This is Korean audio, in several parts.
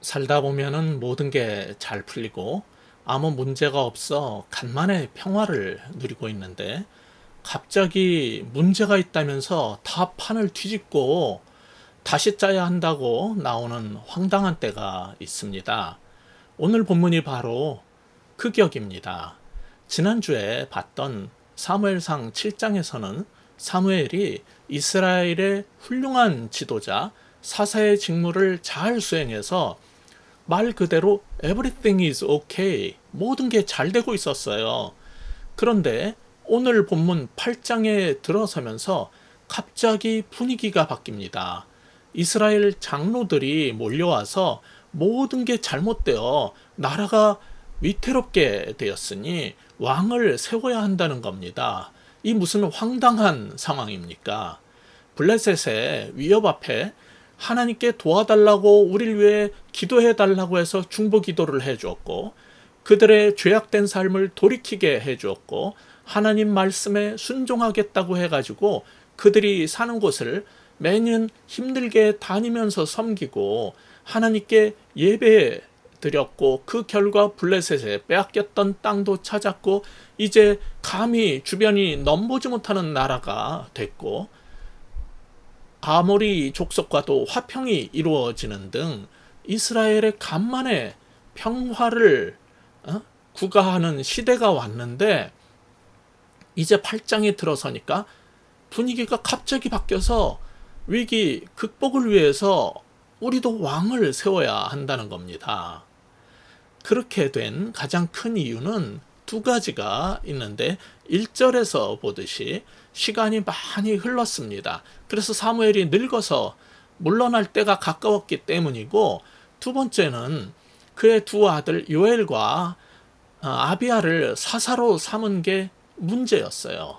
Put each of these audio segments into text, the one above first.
살다 보면은 모든 게 잘 풀리고 아무 문제가 없어 간만에 평화를 누리고 있는데 갑자기 문제가 있다면서 다 판을 뒤집고 다시 짜야 한다고 나오는 황당한 때가 있습니다. 오늘 본문이 바로 그 격입니다. 지난주에 봤던 사무엘상 7장에서는 사무엘이 이스라엘의 훌륭한 지도자 사사의 직무를 잘 수행해서 말 그대로 everything is okay. 모든 게 잘 되고 있었어요. 그런데 오늘 본문 8장에 들어서면서 갑자기 분위기가 바뀝니다. 이스라엘 장로들이 몰려와서 모든 게 잘못되어 나라가 위태롭게 되었으니 왕을 세워야 한다는 겁니다. 이 무슨 황당한 상황입니까? 블레셋의 위협 앞에 하나님께 도와달라고 우리를 위해 기도해달라고 해서 중보 기도를 해주었고 그들의 죄악된 삶을 돌이키게 해주었고 하나님 말씀에 순종하겠다고 해가지고 그들이 사는 곳을 매년 힘들게 다니면서 섬기고 하나님께 예배 드렸고 그 결과 블레셋에 빼앗겼던 땅도 찾았고 이제 감히 주변이 넘보지 못하는 나라가 됐고 아모리 족속과도 화평이 이루어지는 등 이스라엘의 간만에 평화를 구가하는 시대가 왔는데 이제 8장에 들어서니까 분위기가 갑자기 바뀌어서 위기 극복을 위해서 우리도 왕을 세워야 한다는 겁니다. 그렇게 된 가장 큰 이유는 두 가지가 있는데 1절에서 보듯이 시간이 많이 흘렀습니다. 그래서 사무엘이 늙어서 물러날 때가 가까웠기 때문이고 두 번째는 그의 두 아들 요엘과 아비야를 사사로 삼은 게 문제였어요.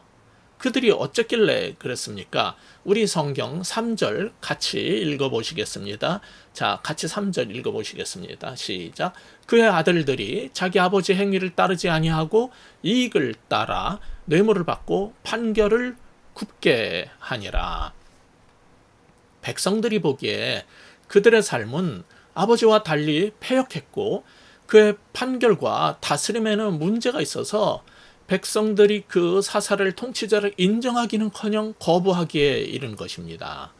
그들이 어쨌길래 그랬습니까? 우리 성경 3절 같이 읽어보시겠습니다. 자, 같이 3절 읽어보시겠습니다. 시작. 그의 아들들이 자기 아버지 행위를 따르지 아니하고 이익을 따라 뇌물을 받고 판결을 굽게 하니라. 백성들이 보기에 그들의 삶은 아버지와 달리 패역했고 그의 판결과 다스림에는 문제가 있어서 백성들이 그 사사를 통치자를 인정하기는커녕 거부하기에 이른 것입니다.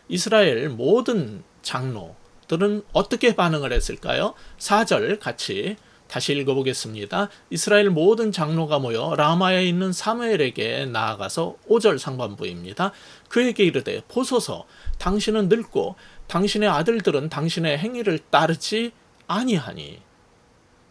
이스라엘 모든 장로들은 어떻게 반응을 했을까요? 4절 같이 다시 읽어보겠습니다. 이스라엘 모든 장로가 모여 라마에 있는 사무엘에게 나아가서 5절 상반부입니다. 그에게 이르되 보소서 당신은 늙고 당신의 아들들은 당신의 행위를 따르지 아니하니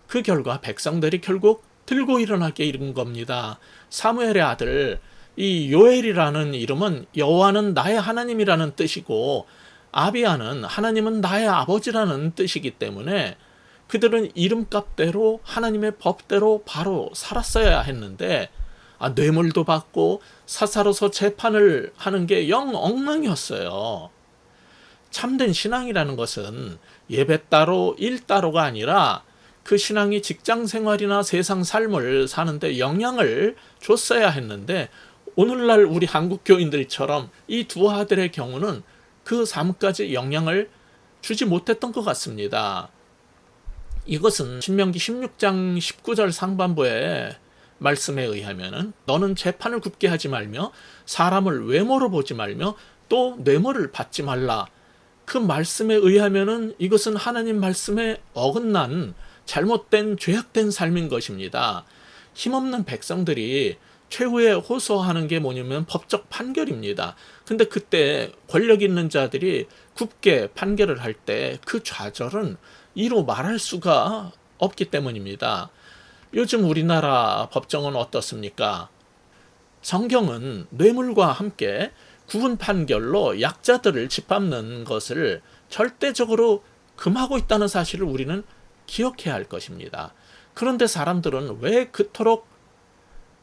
그 결과 백성들이 결국 들고 일어나게 이른 겁니다. 사무엘의 아들 이 요엘이라는 이름은 여호와는 나의 하나님이라는 뜻이고 아비야는 하나님은 나의 아버지라는 뜻이기 때문에 그들은 이름값대로 하나님의 법대로 바로 살았어야 했는데 뇌물도 받고 사사로서 재판을 하는 게 영 엉망이었어요. 참된 신앙이라는 것은 예배 따로 일 따로가 아니라 그 신앙이 직장 생활이나 세상 삶을 사는데 영향을 줬어야 했는데 오늘날 우리 한국 교인들처럼 이 두 아들의 경우는 그 삶까지 영향을 주지 못했던 것 같습니다. 이것은 신명기 16장 19절 상반부의 말씀에 의하면 너는 재판을 굽게 하지 말며 사람을 외모로 보지 말며 또 뇌물을 받지 말라. 그 말씀에 의하면 이것은 하나님 말씀에 어긋난 잘못된 죄악된 삶인 것입니다. 힘없는 백성들이 최후에 호소하는 게 뭐냐면 법적 판결입니다. 근데 그때 권력 있는 자들이 굽게 판결을 할 때 그 좌절은 이로 말할 수가 없기 때문입니다. 요즘 우리나라 법정은 어떻습니까? 성경은 뇌물과 함께 구분 판결로 약자들을 짓밟는 것을 절대적으로 금하고 있다는 사실을 우리는 기억해야 할 것입니다. 그런데 사람들은 왜 그토록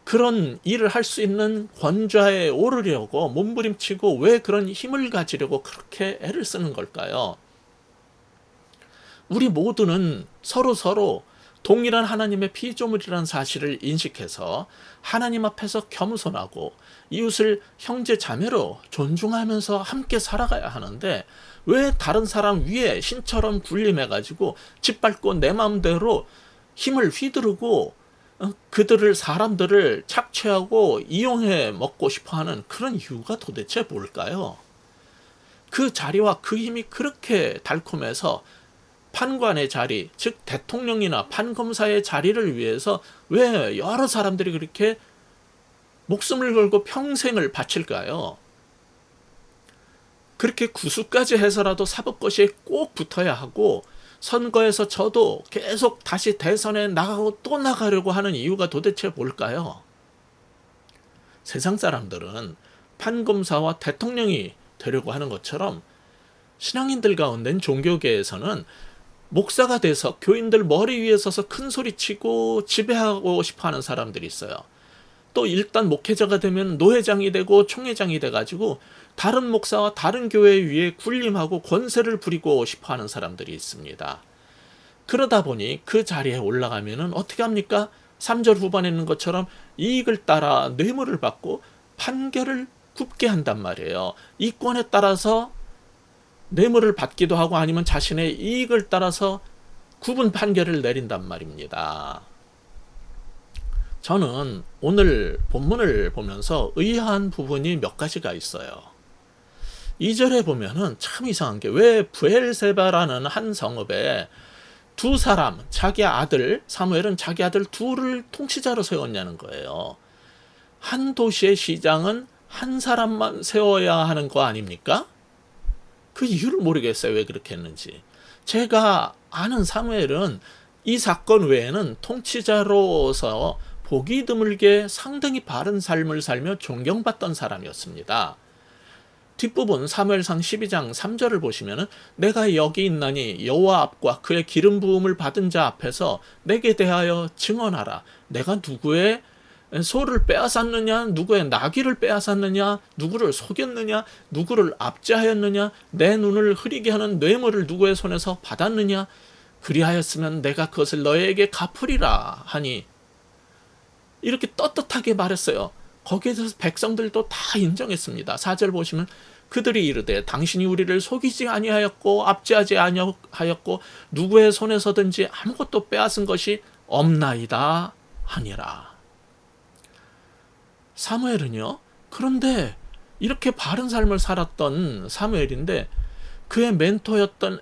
그런 일을 할 수 있는 권좌에 오르려고 몸부림치고 왜 그런 힘을 가지려고 그렇게 애를 쓰는 걸까요? 우리 모두는 서로 동일한 하나님의 피조물이라는 사실을 인식해서 하나님 앞에서 겸손하고 이웃을 형제 자매로 존중하면서 함께 살아가야 하는데, 왜 다른 사람 위에 신처럼 군림해가지고 짓밟고 내 마음대로 힘을 휘두르고 사람들을 착취하고 이용해 먹고 싶어하는 그런 이유가 도대체 뭘까요? 그 자리와 그 힘이 그렇게 달콤해서 판관의 자리, 즉 대통령이나 판검사의 자리를 위해서 왜 여러 사람들이 그렇게 목숨을 걸고 평생을 바칠까요? 그렇게 구수까지 해서라도 사법고시에 꼭 붙어야 하고, 선거에서 저도 계속 다시 대선에 나가고 또 나가려고 하는 이유가 도대체 뭘까요? 세상 사람들은 판검사와 대통령이 되려고 하는 것처럼 신앙인들 가운데는, 종교계에서는 목사가 돼서 교인들 머리 위에 서서 큰 소리치고 지배하고 싶어하는 사람들이 있어요. 또 일단 목회자가 되면 노회장이 되고 총회장이 돼가지고 다른 목사와 다른 교회 위에 군림하고 권세를 부리고 싶어하는 사람들이 있습니다. 그러다 보니 그 자리에 올라가면은 어떻게 합니까? 3절 후반에 있는 것처럼 이익을 따라 뇌물을 받고 판결을 굽게 한단 말이에요. 이권에 따라서 뇌물을 받기도 하고, 아니면 자신의 이익을 따라서 굽은 판결을 내린단 말입니다. 저는 오늘 본문을 보면서 의아한 부분이 몇 가지가 있어요. 2절에 보면은 참 이상한 게, 왜 브엘세바라는 한 성읍에 두 사람, 자기 아들, 사무엘은 자기 아들 둘을 통치자로 세웠냐는 거예요. 한 도시의 시장은 한 사람만 세워야 하는 거 아닙니까? 그 이유를 모르겠어요. 왜 그렇게 했는지. 제가 아는 사무엘은 이 사건 외에는 통치자로서 보기 드물게 상당히 바른 삶을 살며 존경받던 사람이었습니다. 뒷부분 사무엘상 12장 3절을 보시면은, 내가 여기 있나니 여호와 앞과 그의 기름 부음을 받은 자 앞에서 내게 대하여 증언하라. 내가 누구의 소를 빼앗았느냐, 누구의 나귀를 빼앗았느냐, 누구를 속였느냐, 누구를 압제하였느냐, 내 눈을 흐리게 하는 뇌물을 누구의 손에서 받았느냐, 그리하였으면 내가 그것을 너에게 갚으리라 하니, 이렇게 떳떳하게 말했어요. 거기에 대해서 백성들도 다 인정했습니다. 4절 보시면, 그들이 이르되 당신이 우리를 속이지 아니하였고 압제하지 아니하였고 누구의 손에서든지 아무것도 빼앗은 것이 없나이다 하니라. 사무엘은요, 그런데 이렇게 바른 삶을 살았던 사무엘인데, 그의 멘토였던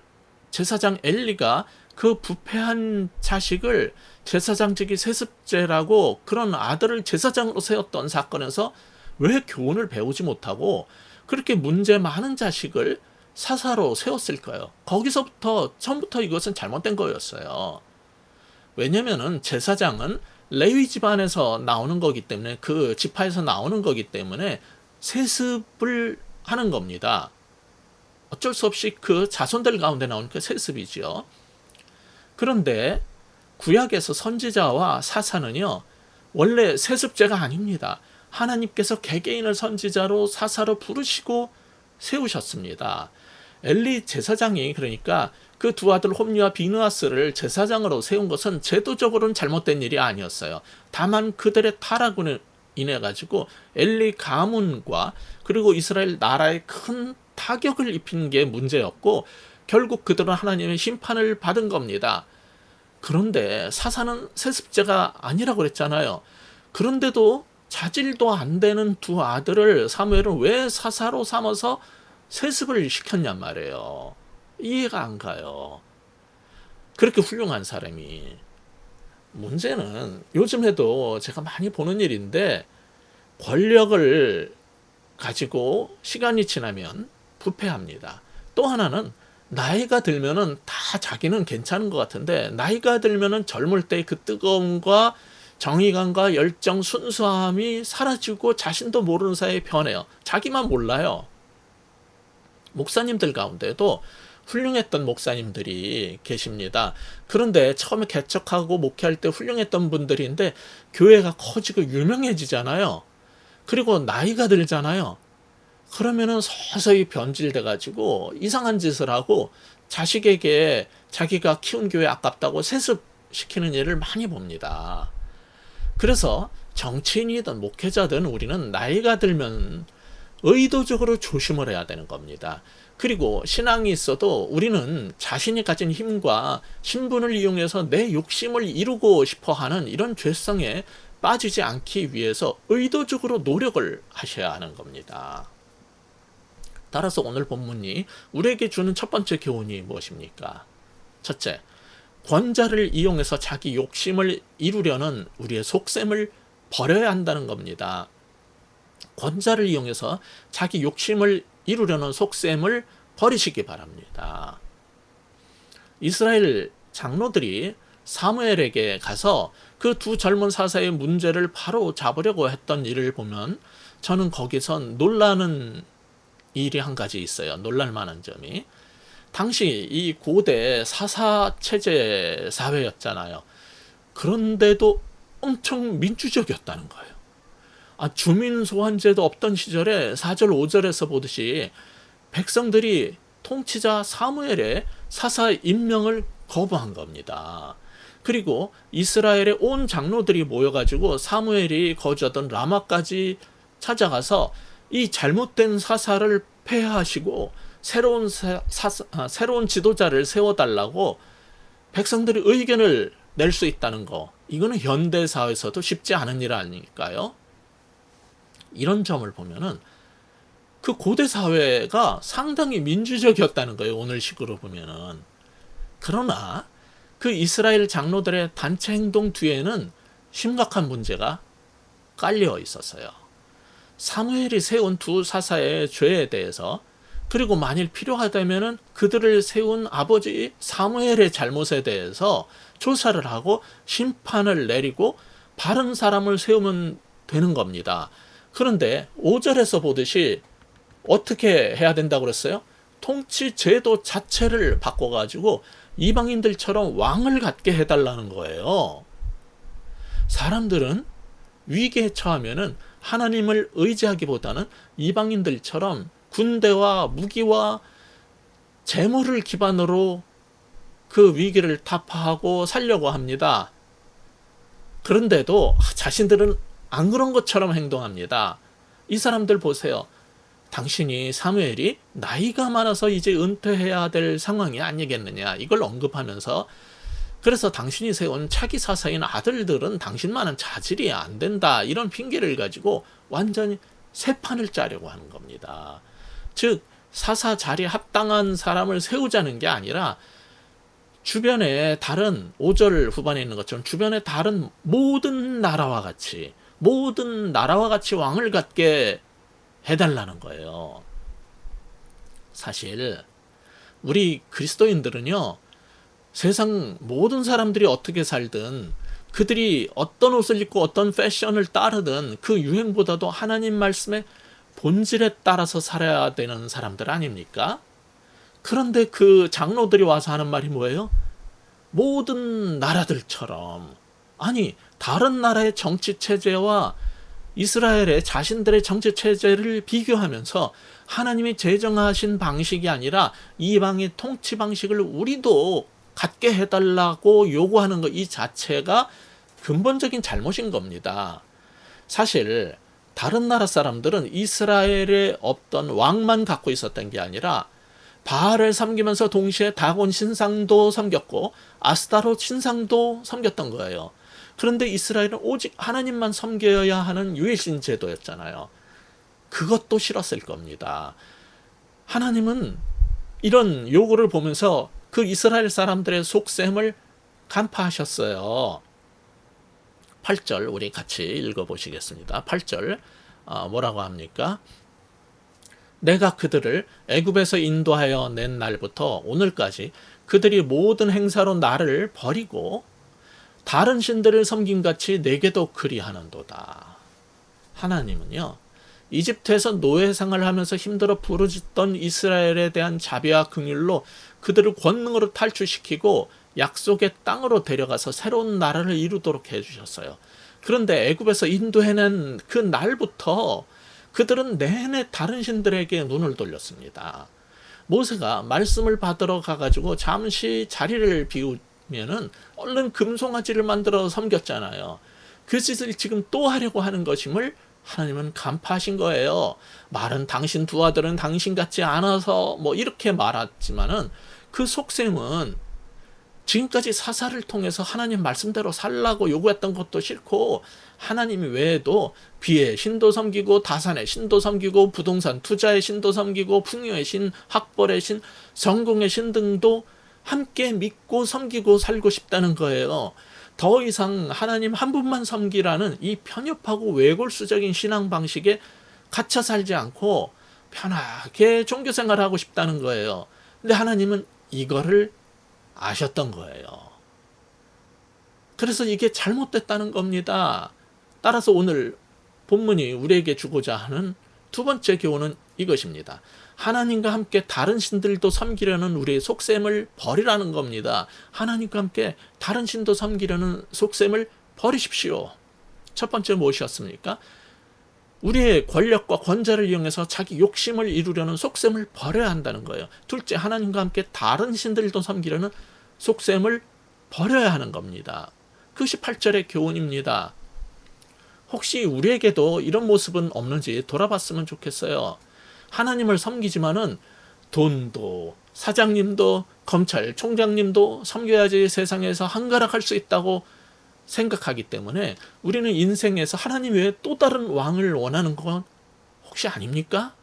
제사장 엘리가 그 부패한 자식을 제사장직이 세습죄라고 그런 아들을 제사장으로 세웠던 사건에서 왜 교훈을 배우지 못하고 그렇게 문제 많은 자식을 사사로 세웠을까요? 거기서부터 처음부터 이것은 잘못된 거였어요. 왜냐면은 제사장은 레위 집안에서 나오는 거기 때문에, 그 지파에서 나오는 거기 때문에 세습을 하는 겁니다. 어쩔 수 없이 그 자손들 가운데 나오는 그 세습이지요. 그런데 구약에서 선지자와 사사는요, 원래 세습제가 아닙니다. 하나님께서 개개인을 선지자로 사사로 부르시고 세우셨습니다. 엘리 제사장이, 그러니까 그 두 아들 홈리와 비느하스를 제사장으로 세운 것은 제도적으로는 잘못된 일이 아니었어요. 다만 그들의 타락으로 인해 가지고 엘리 가문과 그리고 이스라엘 나라에 큰 타격을 입힌 게 문제였고, 결국 그들은 하나님의 심판을 받은 겁니다. 그런데 사사는 세습제가 아니라고 그랬잖아요. 그런데도 자질도 안 되는 두 아들을 사무엘은 왜 사사로 삼아서 세습을 시켰냔 말이에요. 이해가 안 가요. 그렇게 훌륭한 사람이. 문제는 요즘에도 제가 많이 보는 일인데, 권력을 가지고 시간이 지나면 부패합니다. 또 하나는 나이가 들면은 다 자기는 괜찮은 것 같은데, 나이가 들면은 젊을 때 그 뜨거움과 정의감과 열정, 순수함이 사라지고 자신도 모르는 사이에 변해요. 자기만 몰라요. 목사님들 가운데도 훌륭했던 목사님들이 계십니다. 그런데 처음에 개척하고 목회할 때 훌륭했던 분들인데 교회가 커지고 유명해지잖아요. 그리고 나이가 들잖아요. 그러면은 서서히 변질돼가지고 이상한 짓을 하고 자식에게 자기가 키운 교회 아깝다고 세습 시키는 일을 많이 봅니다. 그래서 정치인이든 목회자든 우리는 나이가 들면 의도적으로 조심을 해야 되는 겁니다. 그리고 신앙이 있어도 우리는 자신이 가진 힘과 신분을 이용해서 내 욕심을 이루고 싶어 하는 이런 죄성에 빠지지 않기 위해서 의도적으로 노력을 하셔야 하는 겁니다. 따라서 오늘 본문이 우리에게 주는 첫 번째 교훈이 무엇입니까? 첫째, 권자를 이용해서 자기 욕심을 이루려는 우리의 속셈을 버려야 한다는 겁니다. 권자를 이용해서 자기 욕심을 이루려는 속셈을 버리시기 바랍니다. 이스라엘 장로들이 사무엘에게 가서 그 두 젊은 사사의 문제를 바로 잡으려고 했던 일을 보면 저는 거기선 놀라는 일이 한 가지 있어요. 놀랄만한 점이. 당시 이 고대 사사체제 사회였잖아요. 그런데도 엄청 민주적이었다는 거예요. 주민 소환제도 없던 시절에 4절 5절에서 보듯이 백성들이 통치자 사무엘의 사사 임명을 거부한 겁니다. 그리고 이스라엘의 온 장로들이 모여가지고 사무엘이 거주하던 라마까지 찾아가서 이 잘못된 사사를 폐하하시고 새로운 지도자를 세워달라고 백성들이 의견을 낼 수 있다는 거, 이거는 현대 사회에서도 쉽지 않은 일 아닐까요? 이런 점을 보면은 그 고대 사회가 상당히 민주적이었다는 거예요. 오늘식으로 보면은. 그러나 그 이스라엘 장로들의 단체 행동 뒤에는 심각한 문제가 깔려 있었어요. 사무엘이 세운 두 사사의 죄에 대해서, 그리고 만일 필요하다면은 그들을 세운 아버지 사무엘의 잘못에 대해서 조사를 하고 심판을 내리고 바른 사람을 세우면 되는 겁니다. 그런데 5절에서 보듯이 어떻게 해야 된다고 그랬어요? 통치 제도 자체를 바꿔가지고 이방인들처럼 왕을 갖게 해달라는 거예요. 사람들은 위기에 처하면은 하나님을 의지하기보다는 이방인들처럼 군대와 무기와 재물을 기반으로 그 위기를 타파하고 살려고 합니다. 그런데도 자신들은 안 그런 것처럼 행동합니다. 이 사람들 보세요. 당신이 사무엘이 나이가 많아서 이제 은퇴해야 될 상황이 아니겠느냐, 이걸 언급하면서, 그래서 당신이 세운 차기 사사인 아들들은 당신만은 자질이 안 된다, 이런 핑계를 가지고 완전히 새 판을 짜려고 하는 겁니다. 즉 사사 자리에 합당한 사람을 세우자는 게 아니라 주변에 다른 5절 후반에 있는 것처럼 주변에 다른 모든 나라와 같이 왕을 갖게 해달라는 거예요. 사실 우리 그리스도인들은요, 세상 모든 사람들이 어떻게 살든, 그들이 어떤 옷을 입고 어떤 패션을 따르든 그 유행보다도 하나님 말씀의 본질에 따라서 살아야 되는 사람들 아닙니까? 그런데 그 장로들이 와서 하는 말이 뭐예요? 모든 나라들처럼, 아니 다른 나라의 정치체제와 이스라엘의 자신들의 정치체제를 비교하면서 하나님이 제정하신 방식이 아니라 이방의 통치 방식을 우리도 갖게 해달라고 요구하는 것, 이 자체가 근본적인 잘못인 겁니다. 사실 다른 나라 사람들은 이스라엘에 없던 왕만 갖고 있었던 게 아니라 바알을 섬기면서 동시에 다곤 신상도 섬겼고 아스타롯 신상도 섬겼던 거예요. 그런데 이스라엘은 오직 하나님만 섬겨야 하는 유일신 제도였잖아요. 그것도 싫었을 겁니다. 하나님은 이런 요구를 보면서 그 이스라엘 사람들의 속셈을 간파하셨어요. 8절 우리 같이 읽어보시겠습니다. 8절 뭐라고 합니까? 내가 그들을 애굽에서 인도하여 낸 날부터 오늘까지 그들이 모든 행사로 나를 버리고 다른 신들을 섬김같이 내게도 그리하는도다. 하나님은요, 이집트에서 노예생활을 하면서 힘들어 부르짖던 이스라엘에 대한 자비와 긍휼로 그들을 권능으로 탈출시키고 약속의 땅으로 데려가서 새로운 나라를 이루도록 해주셨어요. 그런데 애굽에서 인도해낸 그 날부터 그들은 내내 다른 신들에게 눈을 돌렸습니다. 모세가 말씀을 받으러 가가지고 잠시 자리를 했으면은 얼른 금송아지를 만들어 섬겼잖아요. 그 짓을 지금 또 하려고 하는 것임을 하나님은 간파하신 거예요. 말은 당신 두 아들은 당신 같지 않아서 뭐 이렇게 말했지만은 그 속셈은 지금까지 사사를 통해서 하나님 말씀대로 살라고 요구했던 것도 싫고, 하나님 외에도 비의 신도 섬기고 다산의 신도 섬기고 부동산 투자의 신도 섬기고 풍요의 신, 학벌의 신, 성공의 신 등도 함께 믿고 섬기고 살고 싶다는 거예요. 더 이상 하나님 한 분만 섬기라는 이 편협하고 외골수적인 신앙 방식에 갇혀 살지 않고 편하게 종교 생활을 하고 싶다는 거예요. 근데 하나님은 이거를 아셨던 거예요. 그래서 이게 잘못됐다는 겁니다. 따라서 오늘 본문이 우리에게 주고자 하는 두 번째 교훈은 이것입니다. 하나님과 함께 다른 신들도 섬기려는 우리의 속셈을 버리라는 겁니다. 하나님과 함께 다른 신도 섬기려는 속셈을 버리십시오. 첫 번째 무엇이었습니까? 우리의 권력과 권좌를 이용해서 자기 욕심을 이루려는 속셈을 버려야 한다는 거예요. 둘째, 하나님과 함께 다른 신들도 섬기려는 속셈을 버려야 하는 겁니다. 그것이 8절의 교훈입니다. 혹시 우리에게도 이런 모습은 없는지 돌아봤으면 좋겠어요. 하나님을 섬기지만은 돈도, 사장님도, 검찰총장님도 섬겨야지 세상에서 한가락할 수 있다고 생각하기 때문에 우리는 인생에서 하나님 외에 또 다른 왕을 원하는 건 혹시 아닙니까?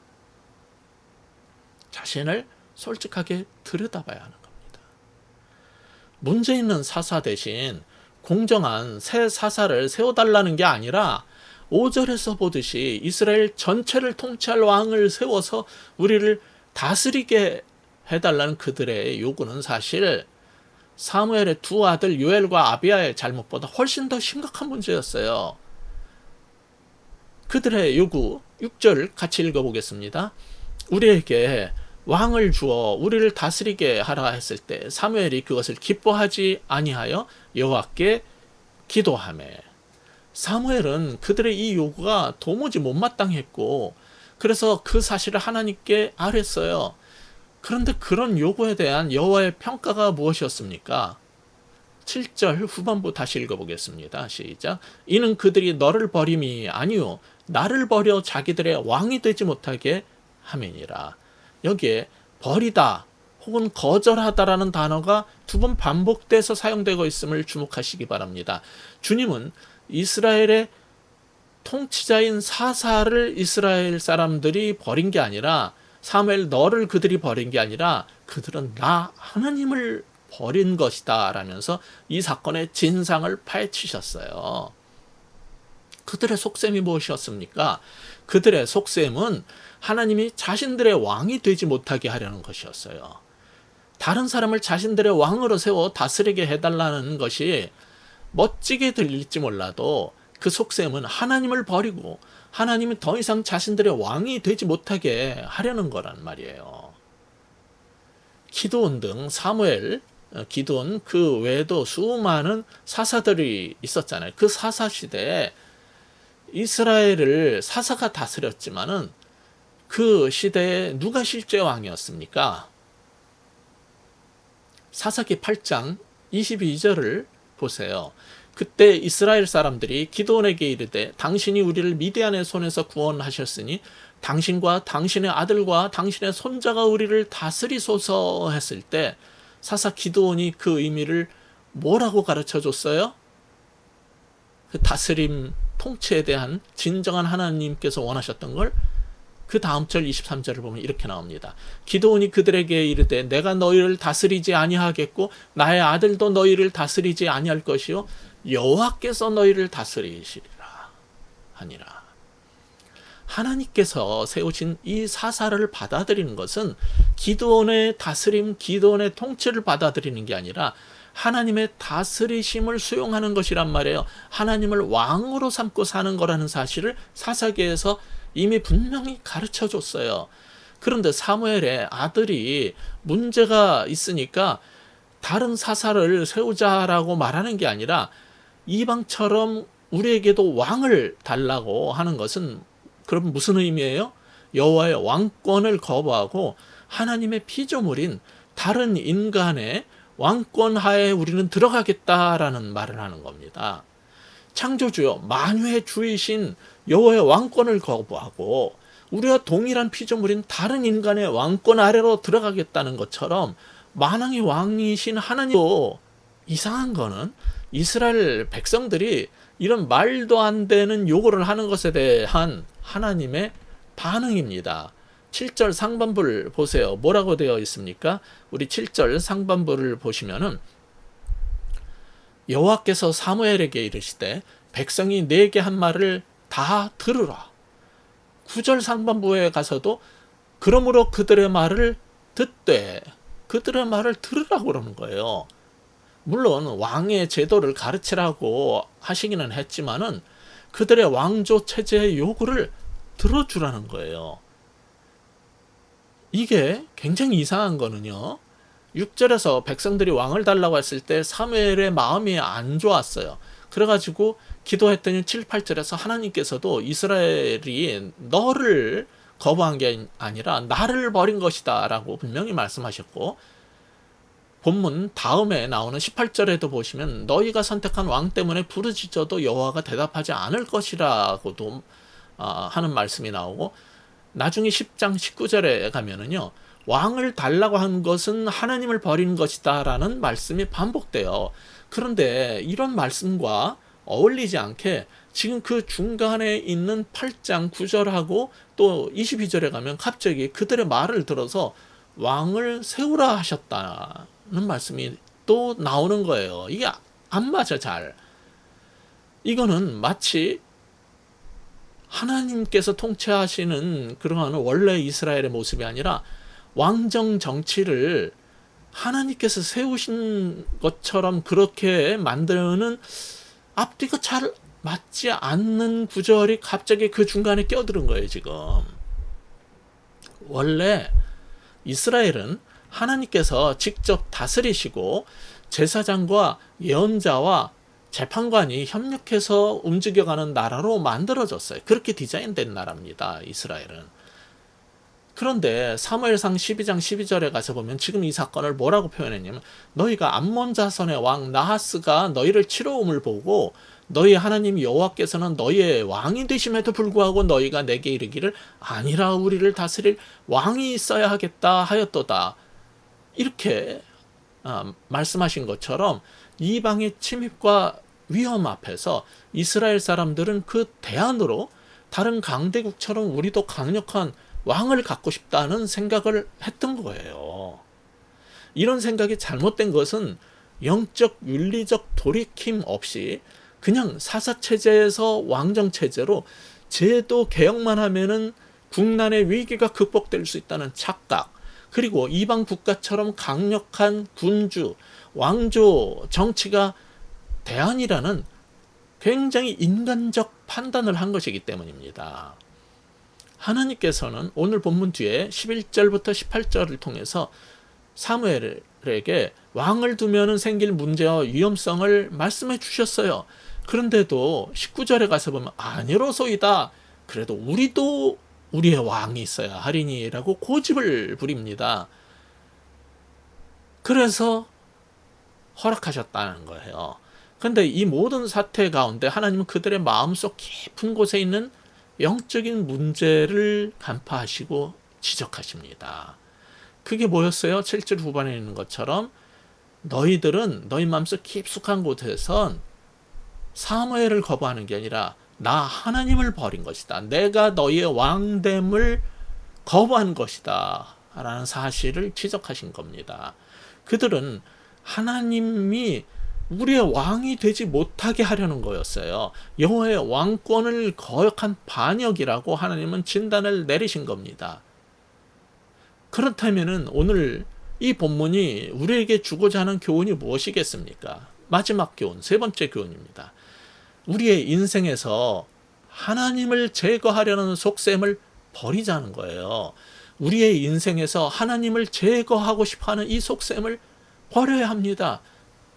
자신을 솔직하게 들여다봐야 하는 겁니다. 문제 있는 사사 대신 공정한 새 사사를 세워달라는 게 아니라 5절에서 보듯이 이스라엘 전체를 통치할 왕을 세워서 우리를 다스리게 해달라는 그들의 요구는 사실 사무엘의 두 아들 요엘과 아비야의 잘못보다 훨씬 더 심각한 문제였어요. 그들의 요구 6절 같이 읽어보겠습니다. 우리에게 왕을 주어 우리를 다스리게 하라 했을 때 사무엘이 그것을 기뻐하지 아니하여 여호와께 기도하매. 사무엘은 그들의 이 요구가 도무지 못마땅했고 그래서 그 사실을 하나님께 아뢰었어요. 그런데 그런 요구에 대한 여호와의 평가가 무엇이었습니까? 7절 후반부 다시 읽어보겠습니다. 시작. 이는 그들이 너를 버림이 아니요 나를 버려 자기들의 왕이 되지 못하게 함이니라. 여기에 버리다 혹은 거절하다라는 단어가 두 번 반복돼서 사용되고 있음을 주목하시기 바랍니다. 주님은 이스라엘의 통치자인 사사를 이스라엘 사람들이 버린 게 아니라 사무엘 너를 그들이 버린 게 아니라 그들은 나 하나님을 버린 것이다 라면서 이 사건의 진상을 파헤치셨어요. 그들의 속셈이 무엇이었습니까? 그들의 속셈은 하나님이 자신들의 왕이 되지 못하게 하려는 것이었어요. 다른 사람을 자신들의 왕으로 세워 다스리게 해달라는 것이 멋지게 들릴지 몰라도 그 속셈은 하나님을 버리고 하나님이 더 이상 자신들의 왕이 되지 못하게 하려는 거란 말이에요. 기드온 등 사무엘, 기드온 그 외에도 수많은 사사들이 있었잖아요. 그 사사 시대에 이스라엘을 사사가 다스렸지만은 그 시대에 누가 실제 왕이었습니까? 사사기 8장 22절을 보세요. 그때 이스라엘 사람들이 기드온에게 이르되 당신이 우리를 미디안의 손에서 구원하셨으니 당신과 당신의 아들과 당신의 손자가 우리를 다스리소서 했을 때 사사 기드온이 그 의미를 뭐라고 가르쳐줬어요? 그 다스림, 통치에 대한 진정한 하나님께서 원하셨던 걸 그 다음 절 23절을 보면 이렇게 나옵니다. 기드온이 그들에게 이르되 내가 너희를 다스리지 아니하겠고 나의 아들도 너희를 다스리지 아니할 것이요 여호와께서 너희를 다스리시리라 하니라. 하나님께서 세우신 이 사사를 받아들이는 것은 기드온의 다스림, 기드온의 통치를 받아들이는 게 아니라 하나님의 다스리심을 수용하는 것이란 말이에요. 하나님을 왕으로 삼고 사는 거라는 사실을 사사기에서 이미 분명히 가르쳐 줬어요. 그런데 사무엘의 아들이 문제가 있으니까 다른 사사를 세우자라고 말하는 게 아니라 이방처럼 우리에게도 왕을 달라고 하는 것은 그럼 무슨 의미예요? 여호와의 왕권을 거부하고 하나님의 피조물인 다른 인간의 왕권 하에 우리는 들어가겠다라는 말을 하는 겁니다. 창조주요 만유의 주이신 여호와의 왕권을 거부하고 우리와 동일한 피조물인 다른 인간의 왕권 아래로 들어가겠다는 것처럼 만왕의 왕이신 하나님도 이상한 거는 이스라엘 백성들이 이런 말도 안 되는 요구를 하는 것에 대한 하나님의 반응입니다. 7절 상반부를 보세요. 뭐라고 되어 있습니까? 우리 7절 상반부를 보시면은 여호와께서 사무엘에게 이르시되 백성이 내게 한 말을 다 들으라. 9절 상반부에 가서도 그러므로 그들의 말을 듣되 그들의 말을 들으라고 그러는 거예요. 물론 왕의 제도를 가르치라고 하시기는 했지만은 그들의 왕조 체제의 요구를 들어주라는 거예요. 이게 굉장히 이상한 거는요. 6절에서 백성들이 왕을 달라고 했을 때 사무엘의 마음이 안 좋았어요. 그래가지고 기도했더니 7, 8절에서 하나님께서도 이스라엘이 너를 거부한 게 아니라 나를 버린 것이다 라고 분명히 말씀하셨고, 본문 다음에 나오는 18절에도 보시면 너희가 선택한 왕 때문에 부르짖어도 여호와가 대답하지 않을 것이라고도 하는 말씀이 나오고, 나중에 10장 19절에 가면은요, 왕을 달라고 한 것은 하나님을 버리는 것이다 라는 말씀이 반복돼요. 그런데 이런 말씀과 어울리지 않게 지금 그 중간에 있는 8장 9절하고 또 22절에 가면 갑자기 그들의 말을 들어서 왕을 세우라 하셨다는 말씀이 또 나오는 거예요. 이게 안 맞아 잘. 이거는 마치 하나님께서 통치하시는 그러한 원래 이스라엘의 모습이 아니라 왕정 정치를 하나님께서 세우신 것처럼 그렇게 만드는 앞뒤가 잘 맞지 않는 구절이 갑자기 그 중간에 껴들은 거예요, 지금. 원래 이스라엘은 하나님께서 직접 다스리시고 제사장과 예언자와 재판관이 협력해서 움직여가는 나라로 만들어졌어요. 그렇게 디자인된 나라입니다, 이스라엘은. 그런데 사무엘상 12장 12절에 가서 보면 지금 이 사건을 뭐라고 표현했냐면, 너희가 암몬 자손의 왕 나하스가 너희를 치러옴을 보고 너희 하나님 여호와께서는 너희의 왕이 되심에도 불구하고 너희가 내게 이르기를 아니라 우리를 다스릴 왕이 있어야 하겠다 하였도다. 이렇게 말씀하신 것처럼 이방의 침입과 위험 앞에서 이스라엘 사람들은 그 대안으로 다른 강대국처럼 우리도 강력한 왕을 갖고 싶다는 생각을 했던 거예요. 이런 생각이 잘못된 것은 영적 윤리적 돌이킴 없이 그냥 사사체제에서 왕정체제로 제도 개혁만 하면은 국난의 위기가 극복될 수 있다는 착각, 그리고 이방 국가처럼 강력한 군주, 왕조 정치가 대안이라는 굉장히 인간적 판단을 한 것이기 때문입니다. 하나님께서는 오늘 본문 뒤에 11절부터 18절을 통해서 사무엘에게 왕을 두면 생길 문제와 위험성을 말씀해 주셨어요. 그런데도 19절에 가서 보면 아니로소이다. 그래도 우리도 우리의 왕이 있어야 하리니라고 고집을 부립니다. 그래서 허락하셨다는 거예요. 그런데 이 모든 사태 가운데 하나님은 그들의 마음속 깊은 곳에 있는 영적인 문제를 간파하시고 지적하십니다. 그게 뭐였어요? 7절 후반에 있는 것처럼 너희들은 너희 마음속 깊숙한 곳에선 사무엘을 거부하는 게 아니라 나 하나님을 버린 것이다. 내가 너희의 왕됨을 거부한 것이다 라는 사실을 지적하신 겁니다. 그들은 하나님이 우리의 왕이 되지 못하게 하려는 거였어요. 여호와의 왕권을 거역한 반역이라고 하나님은 진단을 내리신 겁니다. 그렇다면 오늘 이 본문이 우리에게 주고자 하는 교훈이 무엇이겠습니까? 마지막 교훈, 세 번째 교훈입니다. 우리의 인생에서 하나님을 제거하려는 속셈을 버리자는 거예요. 우리의 인생에서 하나님을 제거하고 싶어하는 이 속셈을 버려야 합니다.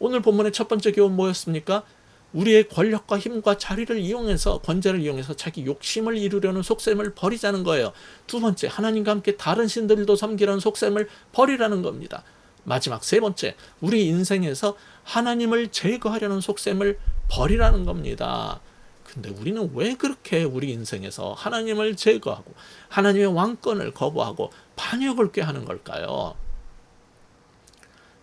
오늘 본문의 첫 번째 교훈 뭐였습니까? 우리의 권력과 힘과 자리를 이용해서, 권세를 이용해서 자기 욕심을 이루려는 속셈을 버리자는 거예요. 두 번째, 하나님과 함께 다른 신들도 섬기려는 속셈을 버리라는 겁니다. 마지막 세 번째, 우리 인생에서 하나님을 제거하려는 속셈을 버리라는 겁니다. 근데 우리는 왜 그렇게 우리 인생에서 하나님을 제거하고 하나님의 왕권을 거부하고 반역을 꾀하는 걸까요?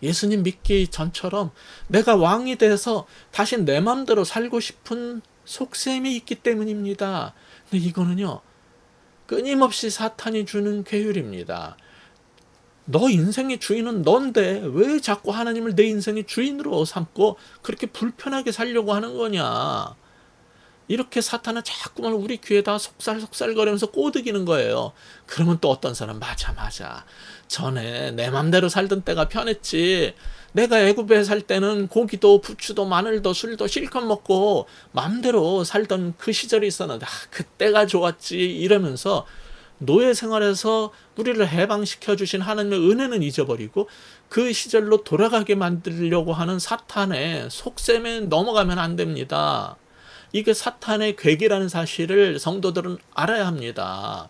예수님 믿기 전처럼 내가 왕이 돼서 다시 내 맘대로 살고 싶은 속셈이 있기 때문입니다. 근데 이거는요, 끊임없이 사탄이 주는 괴율입니다. 너 인생의 주인은 넌데 왜 자꾸 하나님을 내 인생의 주인으로 삼고 그렇게 불편하게 살려고 하는 거냐. 이렇게 사탄은 자꾸만 우리 귀에다 속살속살거리면서 꼬드기는 거예요. 그러면 또 어떤 사람, 맞아. 전에 내 맘대로 살던 때가 편했지. 내가 애굽에 살 때는 고기도 부추도 마늘도 술도 실컷 먹고 맘대로 살던 그 시절이 있었는데 그때가 좋았지. 이러면서 노예 생활에서 우리를 해방시켜 주신 하나님의 은혜는 잊어버리고 그 시절로 돌아가게 만들려고 하는 사탄의 속셈에 넘어가면 안 됩니다. 이게 사탄의 괴기라는 사실을 성도들은 알아야 합니다.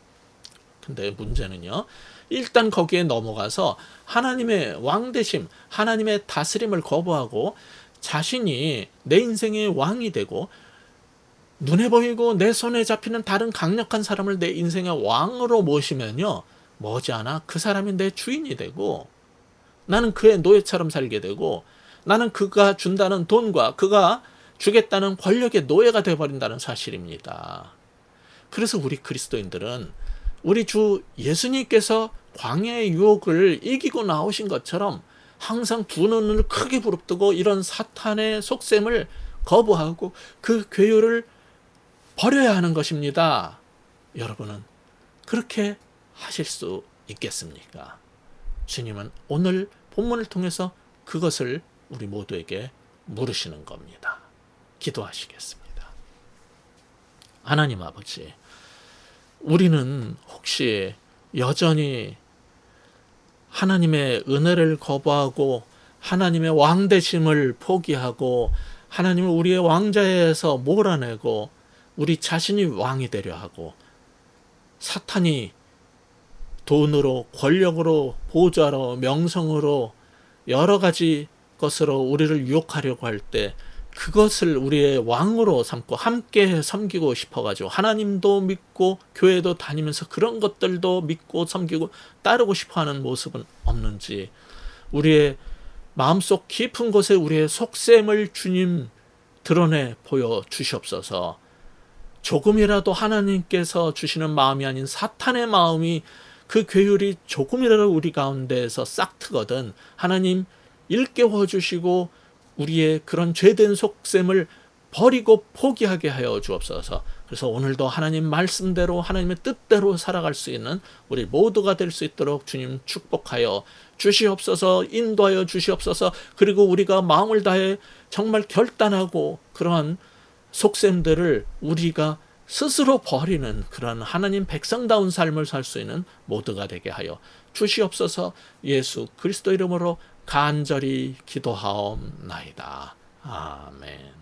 근데 문제는요, 일단 거기에 넘어가서 하나님의 왕되심, 하나님의 다스림을 거부하고 자신이 내 인생의 왕이 되고 눈에 보이고 내 손에 잡히는 다른 강력한 사람을 내 인생의 왕으로 모시면요, 머지않아 그 사람이 내 주인이 되고 나는 그의 노예처럼 살게 되고 나는 그가 준다는 돈과 그가 주겠다는 권력의 노예가 되어버린다는 사실입니다. 그래서 우리 그리스도인들은 우리 주 예수님께서 광야의 유혹을 이기고 나오신 것처럼 항상 두 눈을 크게 부릅뜨고 이런 사탄의 속셈을 거부하고 그 괴율을 버려야 하는 것입니다. 여러분은 그렇게 하실 수 있겠습니까? 주님은 오늘 본문을 통해서 그것을 우리 모두에게 물으시는 겁니다. 기도하시겠습니다. 하나님 아버지, 우리는 혹시 여전히 하나님의 은혜를 거부하고 하나님의 왕되심을 포기하고 하나님을 우리의 왕자에서 몰아내고 우리 자신이 왕이 되려 하고 사탄이 돈으로, 권력으로, 보좌로, 명성으로 여러 가지 것으로 우리를 유혹하려고 할 때 그것을 우리의 왕으로 삼고 함께 섬기고 싶어가지고 하나님도 믿고 교회도 다니면서 그런 것들도 믿고 섬기고 따르고 싶어하는 모습은 없는지, 우리의 마음속 깊은 곳에 우리의 속셈을 주님 드러내 보여주시옵소서. 조금이라도 하나님께서 주시는 마음이 아닌 사탄의 마음이, 그 괴율이 조금이라도 우리 가운데에서 싹 트거든 하나님 일깨워 주시고 우리의 그런 죄된 속셈을 버리고 포기하게 하여 주옵소서. 그래서 오늘도 하나님 말씀대로 하나님의 뜻대로 살아갈 수 있는 우리 모두가 될 수 있도록 주님 축복하여 주시옵소서. 인도하여 주시옵소서. 그리고 우리가 마음을 다해 정말 결단하고 그러한 속셈들을 우리가 스스로 버리는 그런 하나님 백성다운 삶을 살 수 있는 모두가 되게 하여 주시옵소서. 예수 그리스도 이름으로 간절히 기도하옵나이다. 아멘.